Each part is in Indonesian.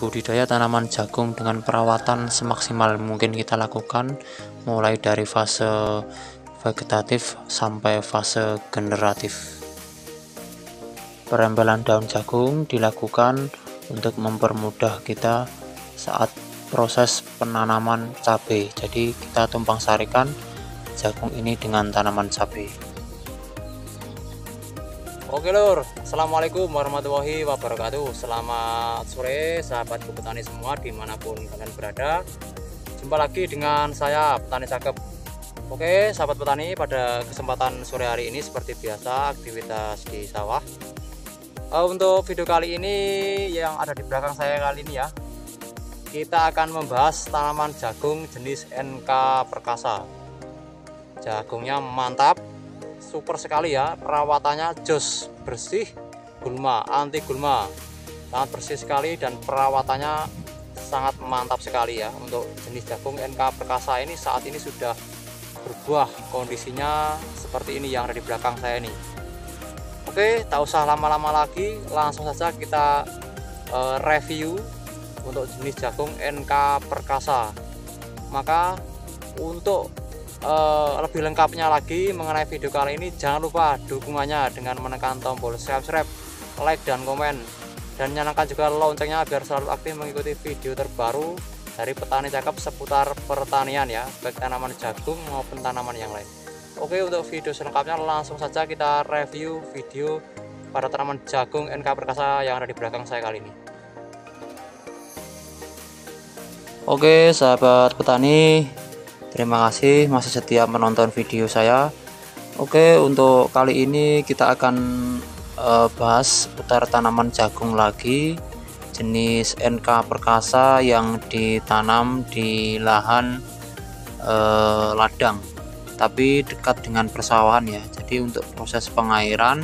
Budidaya tanaman jagung dengan perawatan semaksimal mungkin kita lakukan, mulai dari fase vegetatif sampai fase generatif. Perempelan daun jagung dilakukan untuk mempermudah kita saat proses penanaman cabai. Jadi kita tumpang sarikan jagung ini dengan tanaman cabai. Oke lur, assalamualaikum warahmatullahi wabarakatuh. Selamat sore sahabatku petani semua dimanapun kalian berada. Jumpa lagi dengan saya Petani Cakep. Oke sahabat petani, pada kesempatan sore hari ini seperti biasa aktivitas di sawah. Untuk video kali ini yang ada di belakang saya kali ini ya, kita akan membahas tanaman jagung jenis NK Perkasa. Jagungnya mantap, super sekali ya, perawatannya jos, bersih, gulma, anti gulma, sangat bersih sekali dan perawatannya sangat mantap sekali ya. Untuk jenis jagung NK Perkasa ini saat ini sudah berbuah, kondisinya seperti ini yang ada di belakang saya ini. Oke, tak usah lama-lama lagi, langsung saja kita review untuk jenis jagung NK Perkasa. Maka untuk lebih lengkapnya lagi mengenai video kali ini, jangan lupa dukungannya dengan menekan tombol subscribe, like dan komen, dan nyalakan juga loncengnya biar selalu aktif mengikuti video terbaru dari Petani Cakep seputar pertanian ya, baik tanaman jagung maupun tanaman yang lain. Oke, untuk video selengkapnya langsung saja kita review video pada tanaman jagung NK Perkasa yang ada di belakang saya kali ini. Oke sahabat petani, terima kasih masih setia menonton video saya. Oke, untuk kali ini kita akan bahas seputar tanaman jagung lagi jenis NK Perkasa yang ditanam di lahan ladang tapi dekat dengan persawahan ya. Jadi untuk proses pengairan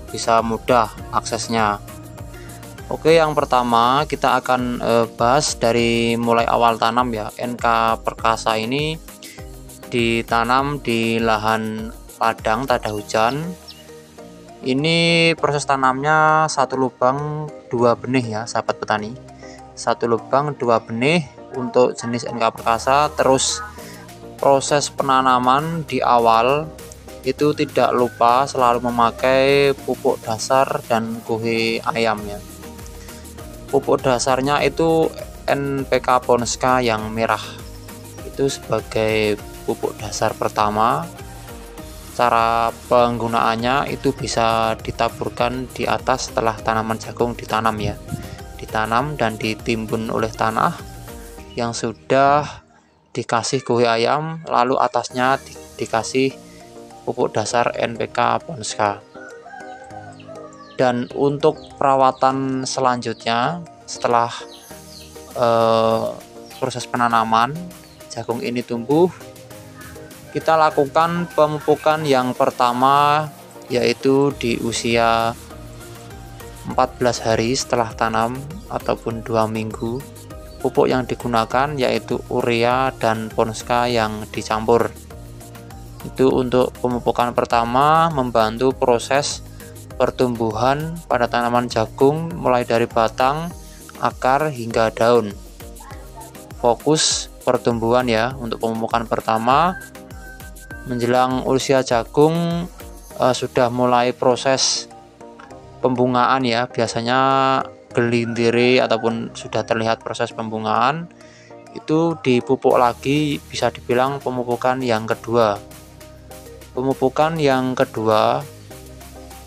bisa mudah aksesnya. Oke, yang pertama kita akan bahas dari mulai awal tanam ya. NK Perkasa ini ditanam di lahan ladang tada hujan. Ini proses tanamnya satu lubang dua benih ya sahabat petani. Satu lubang dua benih untuk jenis NK Perkasa. Terus proses penanaman di awal itu tidak lupa selalu memakai pupuk dasar dan kuhe ayam ya. Pupuk dasarnya itu NPK Ponska yang merah, itu sebagai pupuk dasar pertama. Cara penggunaannya itu bisa ditaburkan di atas setelah tanaman jagung ditanam ya, ditanam dan ditimbun oleh tanah yang sudah dikasih kuhe ayam, lalu atasnya dikasih pupuk dasar NPK Ponska. Dan untuk perawatan selanjutnya setelah proses penanaman jagung ini tumbuh, kita lakukan pemupukan yang pertama yaitu di usia 14 hari setelah tanam ataupun 2 minggu. Pupuk yang digunakan yaitu urea dan Ponska yang dicampur. Itu untuk pemupukan pertama, membantu proses pertumbuhan pada tanaman jagung mulai dari batang, akar hingga daun. Fokus pertumbuhan ya untuk pemupukan pertama. Menjelang usia jagung sudah mulai proses pembungaan ya, biasanya gelindiri ataupun sudah terlihat proses pembungaan, itu dipupuk lagi, bisa dibilang pemupukan yang kedua. Pemupukan yang kedua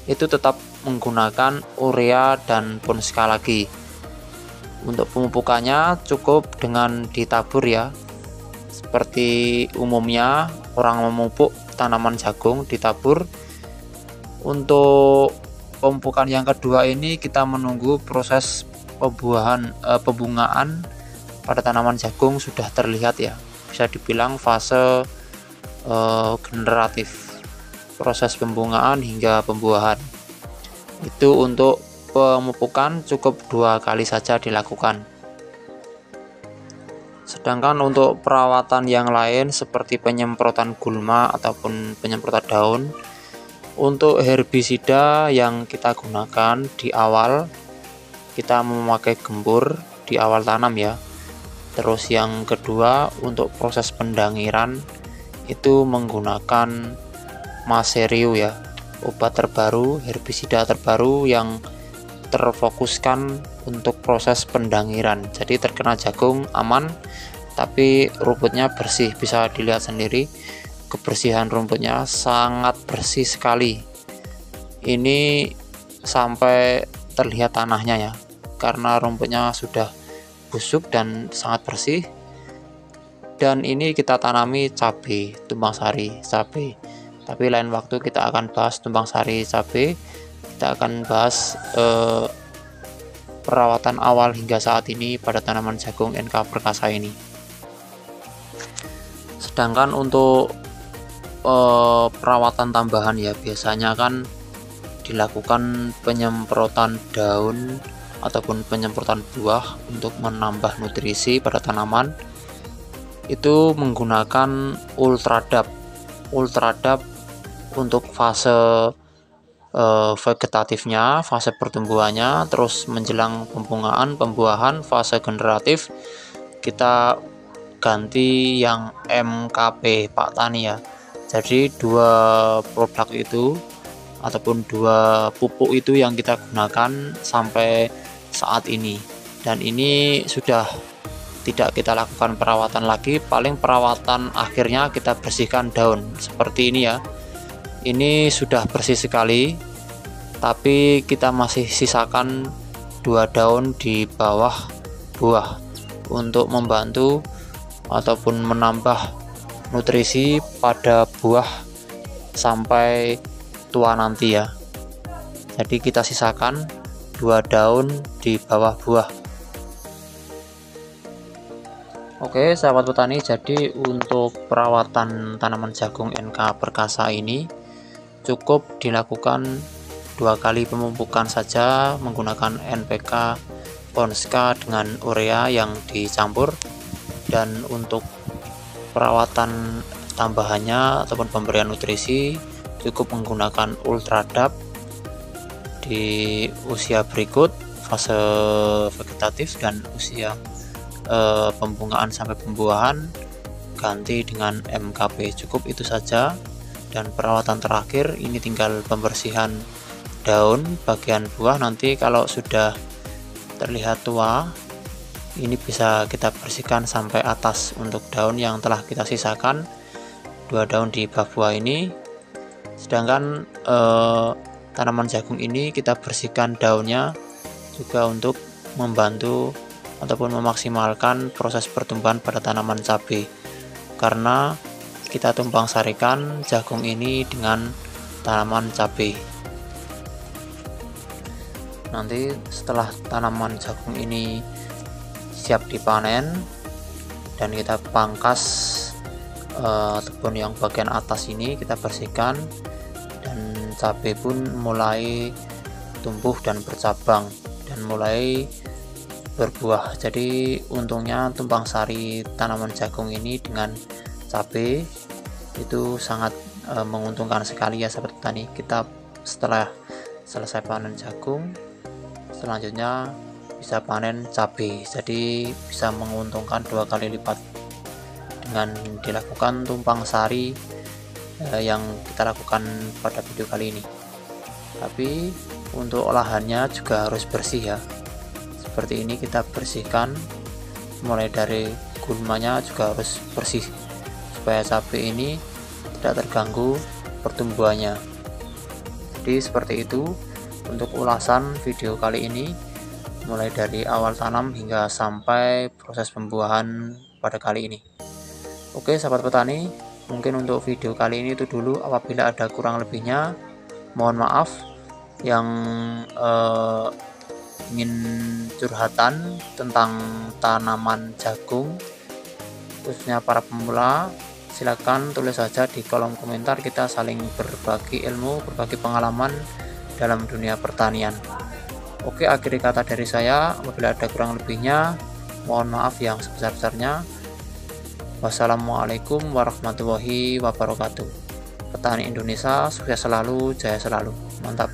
itu tetap menggunakan urea dan Ponska lagi. Untuk pemupukannya cukup dengan ditabur ya, seperti umumnya orang memupuk tanaman jagung ditabur. Untuk pemupukan yang kedua ini kita menunggu proses pembungaan pada tanaman jagung sudah terlihat ya, bisa dibilang fase generatif, proses pembungaan hingga pembuahan. Itu untuk pemupukan cukup 2 kali saja dilakukan. Sedangkan untuk perawatan yang lain seperti penyemprotan gulma ataupun penyemprotan daun, untuk herbisida yang kita gunakan di awal kita memakai gembur di awal tanam ya. Terus yang kedua, untuk proses pendangiran itu menggunakan Maserio ya, obat terbaru, herbisida terbaru yang terfokuskan untuk proses pendangiran. Jadi terkena jagung aman, tapi rumputnya bersih. Bisa dilihat sendiri, kebersihan rumputnya sangat bersih sekali. Ini sampai terlihat tanahnya ya, karena rumputnya sudah busuk dan sangat bersih. Dan ini kita tanami cabai tumpang sari cabai, tapi lain waktu kita akan bahas tumpang sari cabai. Kita akan bahas perawatan awal hingga saat ini pada tanaman jagung NK Perkasa ini. Sedangkan untuk perawatan tambahan ya, biasanya kan dilakukan penyemprotan daun ataupun penyemprotan buah untuk menambah nutrisi pada tanaman. Itu menggunakan Ultradap untuk fase vegetatifnya, fase pertumbuhannya, terus menjelang pembungaan, pembuahan, fase generatif kita ganti yang MKP Pak Tani ya. Jadi dua produk itu ataupun dua pupuk itu yang kita gunakan sampai saat ini, dan ini sudah tidak kita lakukan perawatan lagi. Paling perawatan akhirnya kita bersihkan daun seperti ini ya. Ini sudah bersih sekali, tapi kita masih sisakan 2 daun di bawah buah untuk membantu ataupun menambah nutrisi pada buah sampai tua nanti ya. Jadi kita sisakan 2 daun di bawah buah. Oke sahabat petani, jadi untuk perawatan tanaman jagung NK Perkasa ini cukup dilakukan 2 kali pemupukan saja menggunakan NPK Ponska dengan urea yang dicampur. Dan untuk perawatan tambahannya ataupun pemberian nutrisi cukup menggunakan Ultradap di usia berikut, fase vegetatif dan usia pembungaan sampai pembuahan, ganti dengan MKP. Cukup itu saja. Dan perawatan terakhir ini tinggal pembersihan daun bagian buah. Nanti kalau sudah terlihat tua, ini bisa kita bersihkan sampai atas untuk daun yang telah kita sisakan 2 daun di bawah buah ini. Sedangkan tanaman jagung ini kita bersihkan daunnya juga untuk membantu ataupun memaksimalkan proses pertumbuhan pada tanaman cabai, karena kita tumpang sarikan jagung ini dengan tanaman cabai. Nanti setelah tanaman jagung ini siap dipanen dan kita pangkas ataupun yang bagian atas ini kita bersihkan, dan cabai pun mulai tumbuh dan bercabang dan mulai berbuah. Jadi untungnya tumpang sari tanaman jagung ini dengan cabai itu sangat menguntungkan sekali ya sahabat petani. Kita setelah selesai panen jagung, selanjutnya bisa panen cabai, jadi bisa menguntungkan 2 kali lipat dengan dilakukan tumpang sari yang kita lakukan pada video kali ini. Tapi untuk olahannya juga harus bersih ya. Seperti ini kita bersihkan, mulai dari gulmanya juga harus bersih supaya cabai ini tidak terganggu pertumbuhannya. Jadi seperti itu untuk ulasan video kali ini, mulai dari awal tanam hingga sampai proses pembuahan pada kali ini. Oke sahabat petani, mungkin untuk video kali ini itu dulu. Apabila ada kurang lebihnya mohon maaf. Yang ingin curhatan tentang tanaman jagung khususnya para pemula, silakan tulis saja di kolom komentar. Kita saling berbagi ilmu, berbagi pengalaman dalam dunia pertanian. Oke, akhiri kata dari saya. Apabila ada kurang lebihnya mohon maaf yang sebesar-besarnya. Wassalamualaikum warahmatullahi wabarakatuh. Petani Indonesia sukses selalu, jaya selalu. Mantap.